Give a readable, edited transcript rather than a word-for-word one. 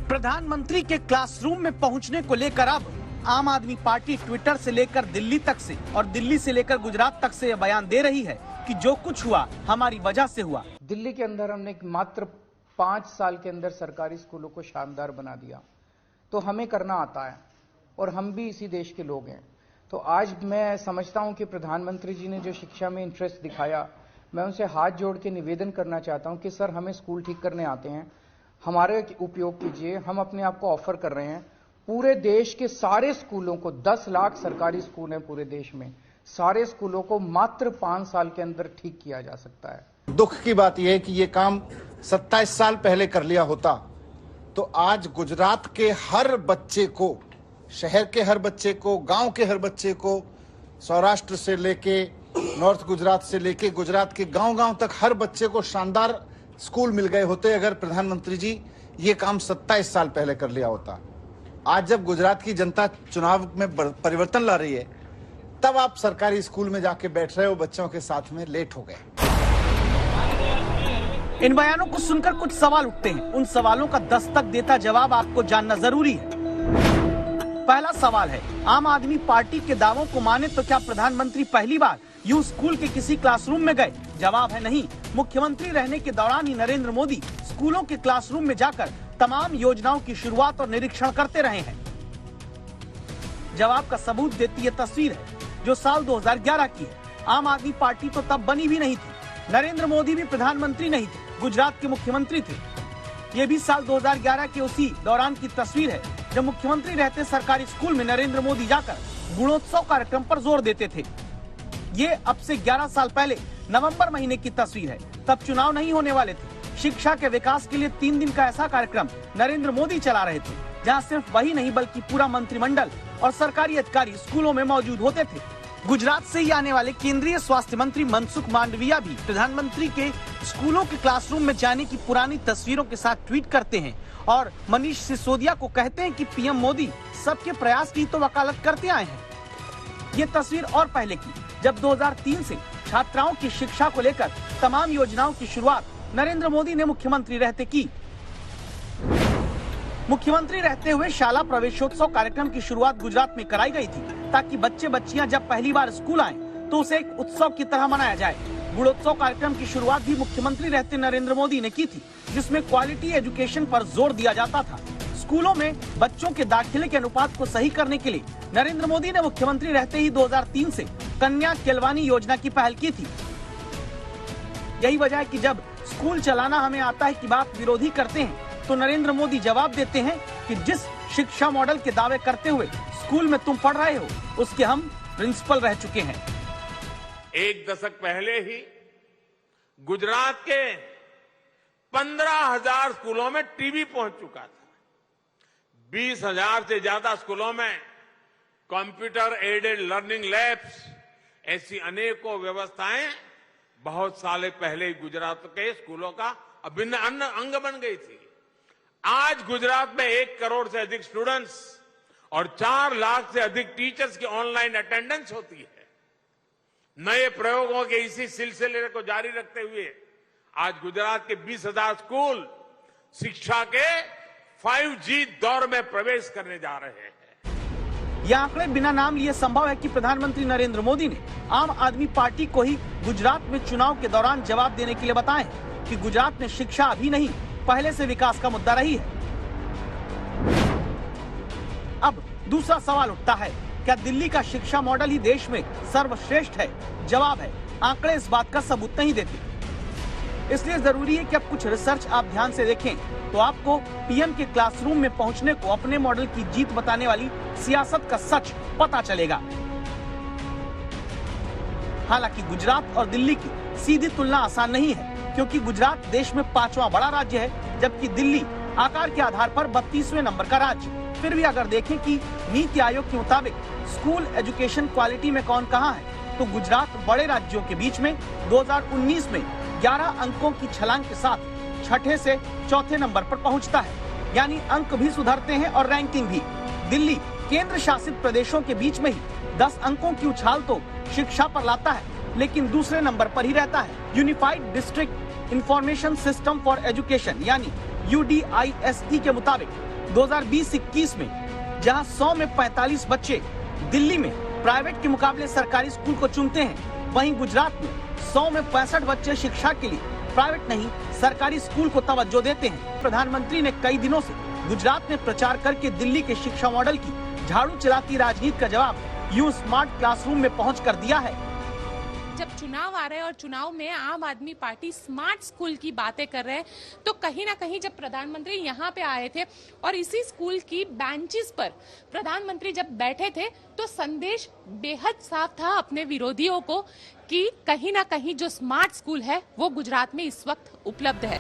प्रधानमंत्री के क्लासरूम में पहुंचने को लेकर अब आम आदमी पार्टी ट्विटर से लेकर दिल्ली तक से और दिल्ली से लेकर गुजरात तक से यह बयान दे रही है कि जो कुछ हुआ हमारी वजह से हुआ। दिल्ली के अंदर हमने मात्र 5 साल के अंदर सरकारी स्कूलों को शानदार बना दिया, तो हमें करना आता है और हम भी इसी देश के लोग हैं। तो आज मैं समझता हूं कि प्रधानमंत्री जी ने जो शिक्षा में इंटरेस्ट दिखाया, मैं उनसे हाथ जोड़ के निवेदन करना चाहता हूं कि सर हमें स्कूल ठीक करने आते हैं, हमारे उपयोग कीजिए। हम अपने आप को ऑफर कर रहे हैं। पूरे देश के सारे स्कूलों को, 10 लाख सरकारी स्कूल हैं पूरे देश में, सारे स्कूलों को मात्र 5 साल के अंदर ठीक किया जा सकता है। दुख की बात यह है कि ये काम 27 साल पहले कर लिया होता तो आज गुजरात के हर बच्चे को, शहर के हर बच्चे को, गांव के हर बच्चे को, सौराष्ट्र से लेके नॉर्थ गुजरात से लेके गुजरात के गांव-गांव तक हर बच्चे को शानदार स्कूल मिल गए होते अगर प्रधानमंत्री जी ये काम 27 साल पहले कर लिया होता। आज जब गुजरात की जनता चुनाव में परिवर्तन ला रही है, तब आप सरकारी स्कूल में जाके बैठ रहे हो बच्चों के साथ में, लेट हो गए। इन बयानों को सुनकर कुछ सवाल उठते हैं। उन सवालों का दस्तक देता जवाब आपको जानना जरूरी है। पहला सवाल है, आम आदमी पार्टी के दावों को माने तो क्या प्रधानमंत्री पहली बार यूं स्कूल के किसी क्लासरूम में गए? जवाब है नहीं। मुख्यमंत्री रहने के दौरान ही नरेंद्र मोदी स्कूलों के क्लासरूम में जाकर तमाम योजनाओं की शुरुआत और निरीक्षण करते रहे हैं। जवाब का सबूत देती है तस्वीर है जो साल 2011 की है। आम आदमी पार्टी तो तब बनी भी नहीं थी, नरेंद्र मोदी भी प्रधानमंत्री नहीं थे, गुजरात के मुख्यमंत्री थे। ये भी साल 2011 के उसी दौरान की तस्वीर है जब मुख्यमंत्री रहते सरकारी स्कूल में नरेंद्र मोदी जाकर गुणोत्सव कार्यक्रम पर जोर देते थे। ये अब से 11 साल पहले नवंबर महीने की तस्वीर है। तब चुनाव नहीं होने वाले थे। शिक्षा के विकास के लिए 3 दिन का ऐसा कार्यक्रम नरेंद्र मोदी चला रहे थे जहां सिर्फ वही नहीं बल्कि पूरा मंत्रिमंडल और सरकारी अधिकारी स्कूलों में मौजूद होते थे। गुजरात से ही आने वाले केंद्रीय स्वास्थ्य मंत्री मनसुख मांडविया भी प्रधानमंत्री के स्कूलों के क्लासरूम में जाने की पुरानी तस्वीरों के साथ ट्वीट करते हैं और मनीष सिसोदिया को कहते हैं कि पीएम मोदी सबके प्रयास की तो वकालत करते आए हैं। ये तस्वीर और पहले की, जब 2003 से छात्राओं की शिक्षा को लेकर तमाम योजनाओं की शुरुआत नरेंद्र मोदी ने मुख्यमंत्री रहते की। मुख्यमंत्री रहते हुए शाला प्रवेशोत्सव कार्यक्रम की शुरुआत गुजरात में कराई गई थी ताकि बच्चे बच्चियां जब पहली बार स्कूल आए तो उसे एक उत्सव की तरह मनाया जाए। गुणोत्सव कार्यक्रम की शुरुआत भी मुख्यमंत्री रहते नरेंद्र मोदी ने की थी, जिसमें क्वालिटी एजुकेशन पर जोर दिया जाता था। स्कूलों में बच्चों के दाखिले के अनुपात को सही करने के लिए नरेंद्र मोदी ने मुख्यमंत्री रहते ही 2003 से कन्या केलवानी योजना की पहल की थी। यही वजह है कि जब स्कूल चलाना हमें आता है की बात विरोधी करते हैं तो नरेंद्र मोदी जवाब देते हैं कि जिस शिक्षा मॉडल के दावे करते हुए स्कूल में तुम पढ़ रहे हो उसके हम प्रिंसिपल रह चुके हैं। 1 दशक पहले ही गुजरात के 15,000 स्कूलों में टीवी पहुंच चुका था। 20,000 से ज्यादा स्कूलों में कंप्यूटर एडेड लर्निंग लैब्स, ऐसी अनेकों व्यवस्थाएं बहुत साल पहले गुजरात के स्कूलों का अभिन्न अंग बन गई थी। आज गुजरात में 1 करोड़ से अधिक स्टूडेंट्स और 4 लाख से अधिक टीचर्स की ऑनलाइन अटेंडेंस होती है। नए प्रयोगों के इसी सिलसिले को जारी रखते हुए आज गुजरात के 20,000 स्कूल शिक्षा के 5G दौर में प्रवेश करने जा रहे हैं। यह आंकड़े बिना नाम लिए संभव है कि प्रधानमंत्री नरेंद्र मोदी ने आम आदमी पार्टी को ही गुजरात में चुनाव के दौरान जवाब देने के लिए बताए कि गुजरात में शिक्षा अभी नहीं, पहले से विकास का मुद्दा रही है। अब दूसरा सवाल उठता है, क्या दिल्ली का शिक्षा मॉडल ही देश में सर्वश्रेष्ठ है? जवाब है, आंकड़े इस बात का सबूत नहीं देते। इसलिए जरूरी है कि अब कुछ रिसर्च आप ध्यान से देखें तो आपको पीएम के क्लासरूम में पहुंचने को अपने मॉडल की जीत बताने वाली सियासत का सच पता चलेगा। हालांकि गुजरात और दिल्ली की सीधी तुलना आसान नहीं है, क्योंकि गुजरात देश में 5वां बड़ा राज्य है, जबकि दिल्ली आकार के आधार पर 32वें नंबर का राज्य। फिर भी अगर देखें कि नीति आयोग के मुताबिक स्कूल एजुकेशन क्वालिटी में कौन कहां है, तो गुजरात बड़े राज्यों के बीच में 2019 में 11 अंकों की छलांग के साथ 6ठे से 4थे नंबर पर पहुंचता है। यानी अंक भी सुधरते हैं और रैंकिंग भी। दिल्ली केंद्र शासित प्रदेशों के बीच में ही 10 अंकों की उछाल तो शिक्षा पर लाता है, लेकिन दूसरे नंबर पर ही रहता है। Unified district information system for education यानी UDISE के मुताबिक 2020-21 में जहां 100 में 45 बच्चे दिल्ली में प्राइवेट के मुकाबले सरकारी स्कूल को चुनते हैं, वहीं गुजरात में 100 में 65 बच्चे शिक्षा के लिए प्राइवेट नहीं सरकारी स्कूल को तवज्जो देते हैं। प्रधानमंत्री ने कई दिनों से गुजरात में प्रचार करके दिल्ली के शिक्षा मॉडल की झाड़ू चलाती राजनीति का जवाब यूं स्मार्ट क्लासरूम में पहुंच कर दिया है। जब चुनाव आ रहे हैं और चुनाव में आम आदमी पार्टी स्मार्ट स्कूल की बातें कर रहे हैं, तो कहीं ना कहीं जब प्रधानमंत्री यहाँ पे आए थे और इसी स्कूल की बेंचेस पर प्रधानमंत्री जब बैठे थे, तो संदेश बेहद साफ था अपने विरोधियों को कि कहीं ना कहीं जो स्मार्ट स्कूल है वो गुजरात में इस वक्त उपलब्ध है।